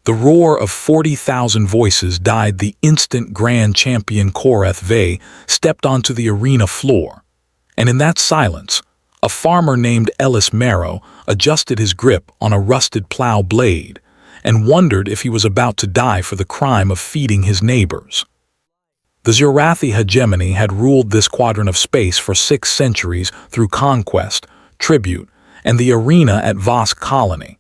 The roar of 40,000 voices died the instant Grand Champion Koreth Vey stepped onto the arena floor. And in that silence, a farmer named Ellis Marrow adjusted his grip on a rusted plow blade and wondered if he was about to die for the crime of feeding his neighbors. The Zurathi hegemony had ruled this quadrant of space for 6 centuries through conquest, tribute, and the arena at Vosk Colony,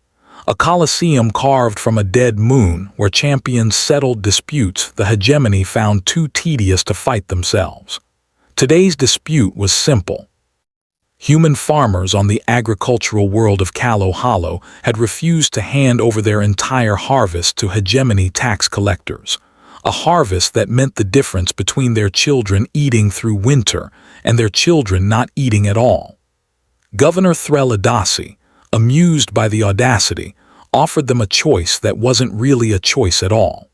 a coliseum carved from a dead moon where champions settled disputes the hegemony found too tedious to fight themselves. Today's dispute was simple. Human farmers on the agricultural world of Callow Hollow had refused to hand over their entire harvest to hegemony tax collectors, a harvest that meant the difference between their children eating through winter and their children not eating at all. Governor Threl Adasi, amused by the audacity, offered them a choice that wasn't really a choice at all.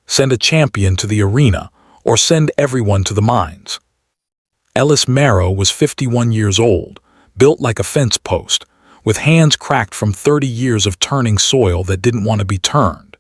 Send a champion to the arena, or send everyone to the mines. Ellis Marrow was 51 years old, built like a fence post, with hands cracked from 30 years of turning soil that didn't want to be turned.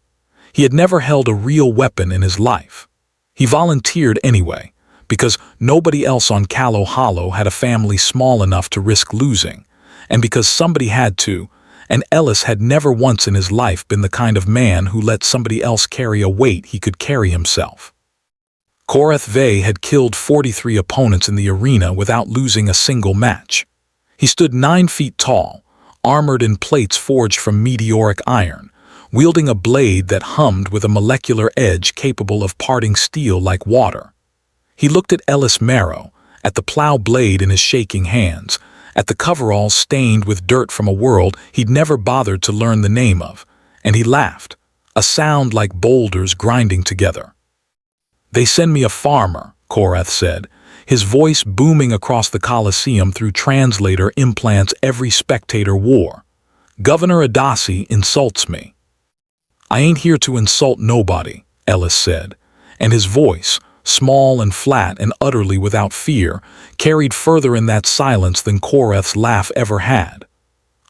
He had never held a real weapon in his life. He volunteered anyway, because nobody else on Callow Hollow had a family small enough to risk losing, and because somebody had to, and Ellis had never once in his life been the kind of man who let somebody else carry a weight he could carry himself. Koreth Vey had killed 43 opponents in the arena without losing a single match. He stood 9 feet tall, armored in plates forged from meteoric iron, wielding a blade that hummed with a molecular edge capable of parting steel like water. He looked at Ellis Marrow, at the plow blade in his shaking hands, at the coveralls stained with dirt from a world he'd never bothered to learn the name of, and he laughed, a sound like boulders grinding together. "They send me a farmer," Koreth said, his voice booming across the Coliseum through translator implants every spectator wore. "Governor Adasi insults me." "I ain't here to insult nobody," Ellis said, and his voice, small and flat and utterly without fear, carried further in that silence than Koreth's laugh ever had.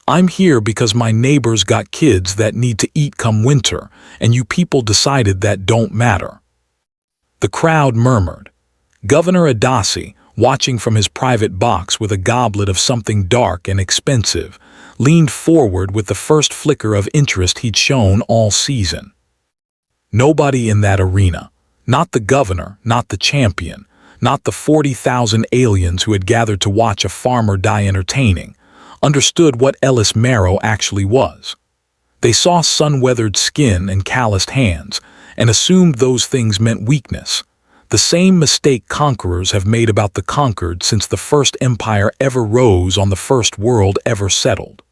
"I'm here because my neighbors got kids that need to eat come winter, and you people decided that don't matter." The crowd murmured. Governor Adasi, watching from his private box with a goblet of something dark and expensive, leaned forward with the first flicker of interest he'd shown all season. Nobody in that arena, not the governor, not the champion, not the 40,000 aliens who had gathered to watch a farmer die entertaining, understood what Ellis Marrow actually was. They saw sun-weathered skin and calloused hands, and assumed those things meant weakness, the same mistake conquerors have made about the conquered since the first empire ever rose on the first world ever settled.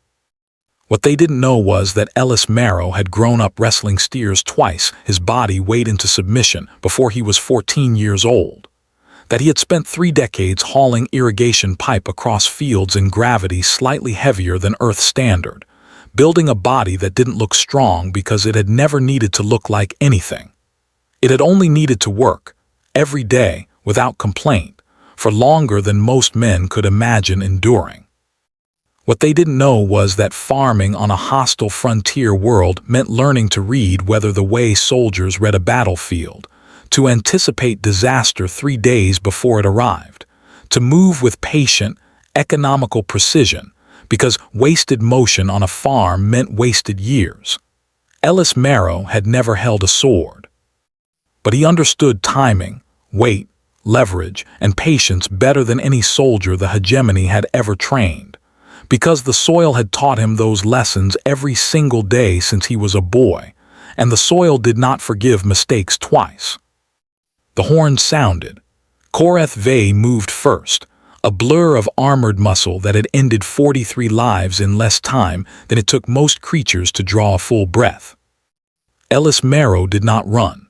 What they didn't know was that Ellis Marrow had grown up wrestling steers twice, his body weighed into submission, before he was 14 years old. That he had spent 3 decades hauling irrigation pipe across fields in gravity slightly heavier than Earth standard, building a body that didn't look strong because it had never needed to look like anything. It had only needed to work, every day, without complaint, for longer than most men could imagine enduring. What they didn't know was that farming on a hostile frontier world meant learning to read weather the way soldiers read a battlefield, to anticipate disaster 3 days before it arrived, to move with patient, economical precision, because wasted motion on a farm meant wasted years. Ellis Marrow had never held a sword. But he understood timing, weight, leverage, and patience better than any soldier the hegemony had ever trained, because the soil had taught him those lessons every single day since he was a boy, and the soil did not forgive mistakes twice. The horn sounded. Koreth Vey moved first, a blur of armored muscle that had ended 43 lives in less time than it took most creatures to draw a full breath. Ellis Marrow did not run.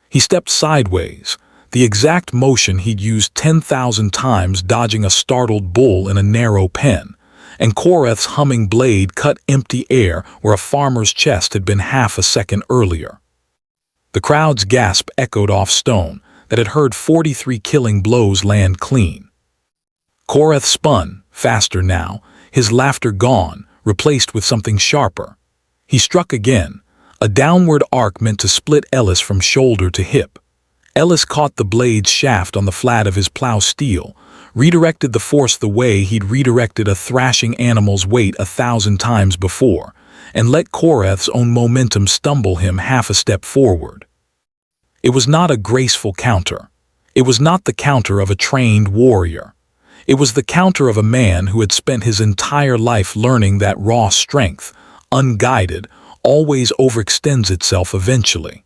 He stepped sideways, the exact motion he'd used 10,000 times dodging a startled bull in a narrow pen, and Koreth's humming blade cut empty air where a farmer's chest had been half a second earlier. The crowd's gasp echoed off stone that had heard 43 killing blows land clean. Koreth spun, faster now, his laughter gone, replaced with something sharper. He struck again, a downward arc meant to split Ellis from shoulder to hip. Ellis caught the blade's shaft on the flat of his plow steel, redirected the force the way he'd redirected a thrashing animal's weight 1,000 times before, and let Korath's own momentum stumble him half a step forward. It was not a graceful counter. It was not the counter of a trained warrior. It was the counter of a man who had spent his entire life learning that raw strength, unguided, always overextends itself eventually.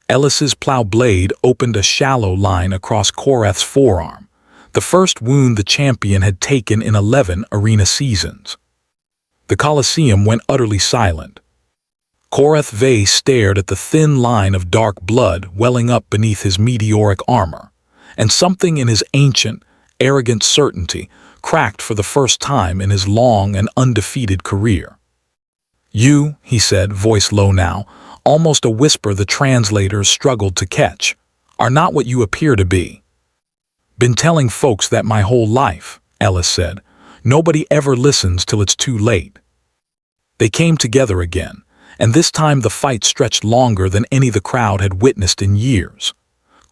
Ellis's plow blade opened a shallow line across Korath's forearm, the first wound the champion had taken in 11 arena seasons. The Colosseum went utterly silent. Korath Vey stared at the thin line of dark blood welling up beneath his meteoric armor, and something in his ancient, arrogant certainty cracked for the first time in his long and undefeated career. "You," he said, voice low now, almost a whisper the translators struggled to catch, "are not what you appear to be." "Been telling folks that my whole life," Ellis said. "Nobody ever listens till it's too late." They came together again, and this time the fight stretched longer than any the crowd had witnessed in years.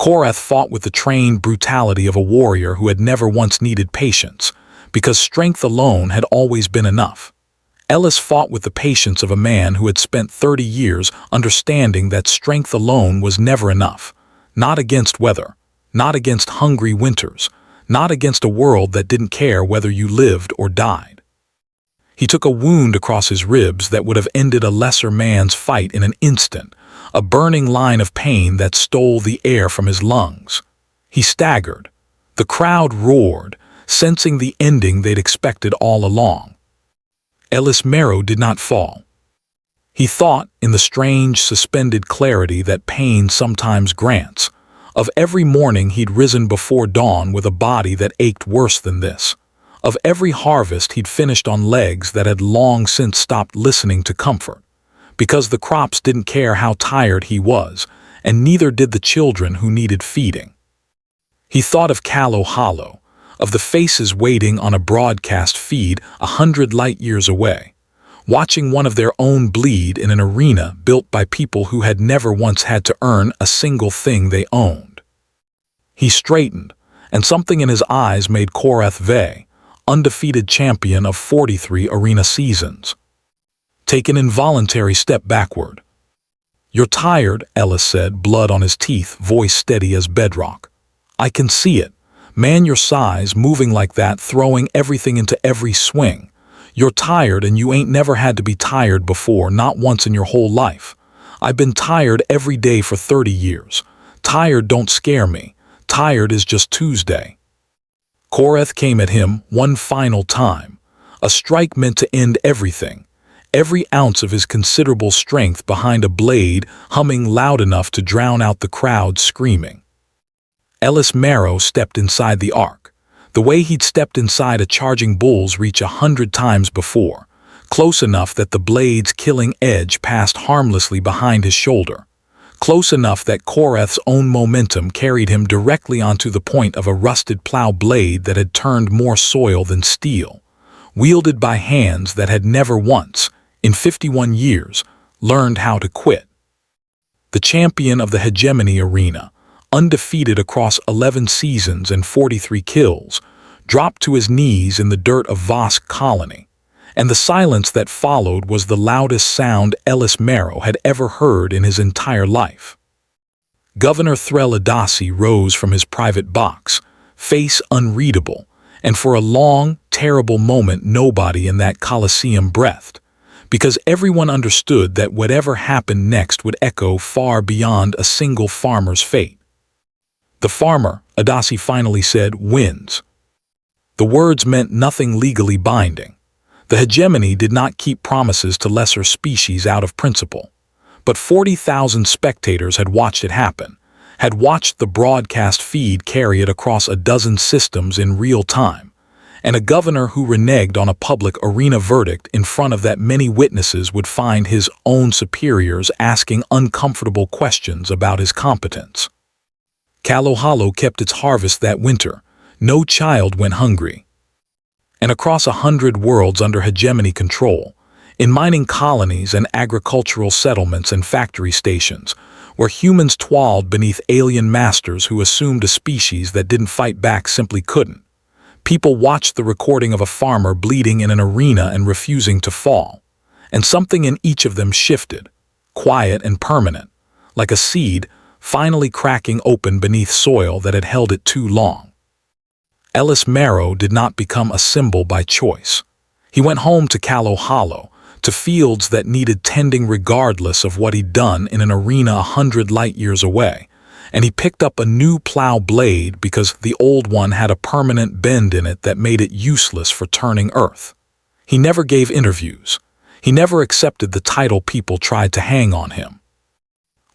Korath fought with the trained brutality of a warrior who had never once needed patience, because strength alone had always been enough. Ellis fought with the patience of a man who had spent 30 years understanding that strength alone was never enough, not against weather, not against hungry winters, not against a world that didn't care whether you lived or died. He took a wound across his ribs that would have ended a lesser man's fight in an instant, a burning line of pain that stole the air from his lungs. He staggered. The crowd roared, sensing the ending they'd expected all along. Ellis Marrow did not fall. He thought, in the strange, suspended clarity that pain sometimes grants, of every morning he'd risen before dawn with a body that ached worse than this, of every harvest he'd finished on legs that had long since stopped listening to comfort, because the crops didn't care how tired he was, and neither did the children who needed feeding. He thought of Callow Hollow, of the faces waiting on a broadcast feed 100 light-years away, watching one of their own bleed in an arena built by people who had never once had to earn a single thing they owned. He straightened, and something in his eyes made Korath Vey, undefeated champion of 43 arena seasons, take an involuntary step backward. "You're tired," Ellis said, blood on his teeth, voice steady as bedrock. "I can see it. Man your size, moving like that, throwing everything into every swing. You're tired, and you ain't never had to be tired before, not once in your whole life. I've been tired every day for 30 years. Tired don't scare me. Tired is just Tuesday." Korath came at him one final time, a strike meant to end everything, every ounce of his considerable strength behind a blade humming loud enough to drown out the crowd screaming. Ellis Marrow stepped inside the arc, the way he'd stepped inside a charging bull's reach 100 times before, close enough that the blade's killing edge passed harmlessly behind his shoulder, close enough that Korath's own momentum carried him directly onto the point of a rusted plow blade that had turned more soil than steel, wielded by hands that had never once, in 51 years, learned how to quit. The champion of the hegemony arena, undefeated across 11 seasons and 43 kills, dropped to his knees in the dirt of Vosk Colony, and the silence that followed was the loudest sound Ellis Marrow had ever heard in his entire life. Governor Threll Adasi rose from his private box, face unreadable, and for a long, terrible moment nobody in that Colosseum breathed, because everyone understood that whatever happened next would echo far beyond a single farmer's fate. "The farmer," Adasi finally said, "wins." The words meant nothing legally binding. The hegemony did not keep promises to lesser species out of principle. But 40,000 spectators had watched it happen, had watched the broadcast feed carry it across a dozen systems in real time, and a governor who reneged on a public arena verdict in front of that many witnesses would find his own superiors asking uncomfortable questions about his competence. Callow Hollow kept its harvest that winter. No child went hungry. And across 100 worlds under hegemony control, in mining colonies and agricultural settlements and factory stations, where humans toiled beneath alien masters who assumed a species that didn't fight back simply couldn't. People watched the recording of a farmer bleeding in an arena and refusing to fall. And something in each of them shifted, quiet and permanent, like a seed finally cracking open beneath soil that had held it too long. Ellis Marrow did not become a symbol by choice. He went home to Callow Hollow, to fields that needed tending regardless of what he'd done in an arena 100 light-years away, and he picked up a new plow blade because the old one had a permanent bend in it that made it useless for turning earth. He never gave interviews. He never accepted the title people tried to hang on him.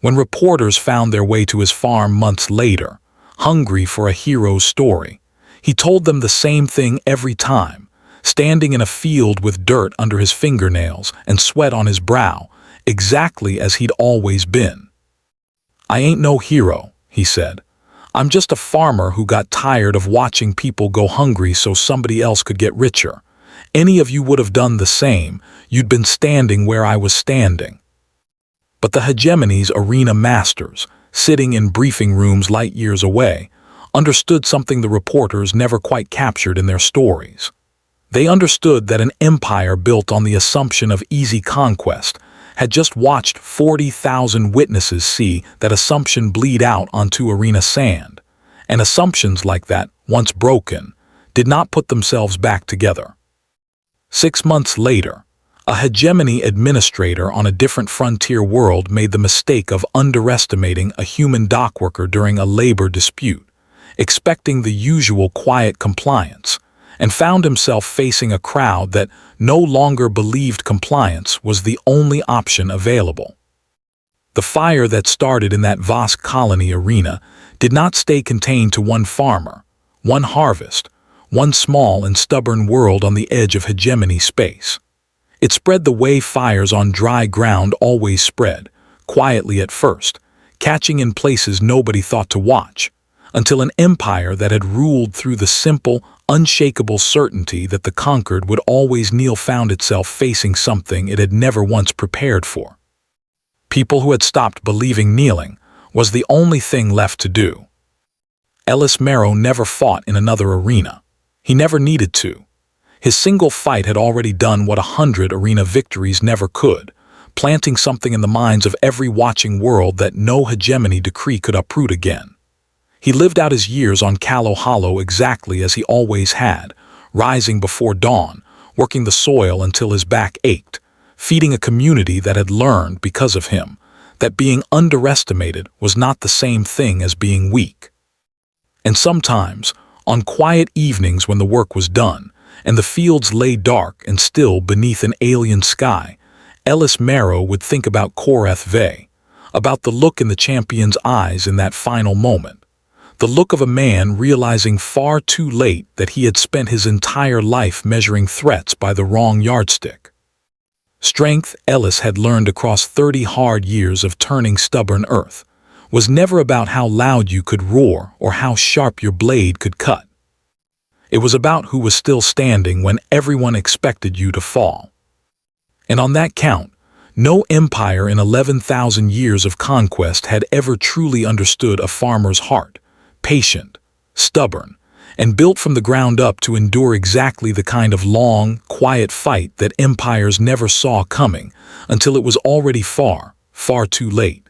When reporters found their way to his farm months later, hungry for a hero's story, he told them the same thing every time, standing in a field with dirt under his fingernails and sweat on his brow, exactly as he'd always been. "I ain't no hero," he said. "I'm just a farmer who got tired of watching people go hungry so somebody else could get richer. Any of you would have done the same. You'd been standing where I was standing." But the hegemony's arena masters, sitting in briefing rooms light years away, understood something the reporters never quite captured in their stories. They understood that an empire built on the assumption of easy conquest had just watched 40,000 witnesses see that assumption bleed out onto arena sand, and assumptions like that, once broken, did not put themselves back together. 6 months later, a hegemony administrator on a different frontier world made the mistake of underestimating a human dockworker during a labor dispute, expecting the usual quiet compliance, and found himself facing a crowd that no longer believed compliance was the only option available. The fire that started in that vast colony arena did not stay contained to one farmer, one harvest, one small and stubborn world on the edge of hegemony space. It spread the way fires on dry ground always spread, quietly at first, catching in places nobody thought to watch, until an empire that had ruled through the simple, unshakable certainty that the conquered would always kneel found itself facing something it had never once prepared for. People who had stopped believing kneeling was the only thing left to do. Ellis Marrow never fought in another arena. He never needed to. His single fight had already done what 100 arena victories never could, planting something in the minds of every watching world that no hegemony decree could uproot again. He lived out his years on Callow Hollow exactly as he always had, rising before dawn, working the soil until his back ached, feeding a community that had learned, because of him, that being underestimated was not the same thing as being weak. And sometimes, on quiet evenings when the work was done, and the fields lay dark and still beneath an alien sky, Ellis Marrow would think about Koreth Ve, about the look in the champion's eyes in that final moment, the look of a man realizing far too late that he had spent his entire life measuring threats by the wrong yardstick. Strength, Ellis had learned across 30 hard years of turning stubborn earth, was never about how loud you could roar or how sharp your blade could cut. It was about who was still standing when everyone expected you to fall. And on that count, no empire in 11,000 years of conquest had ever truly understood a farmer's heart, patient, stubborn, and built from the ground up to endure exactly the kind of long, quiet fight that empires never saw coming until it was already far, far too late.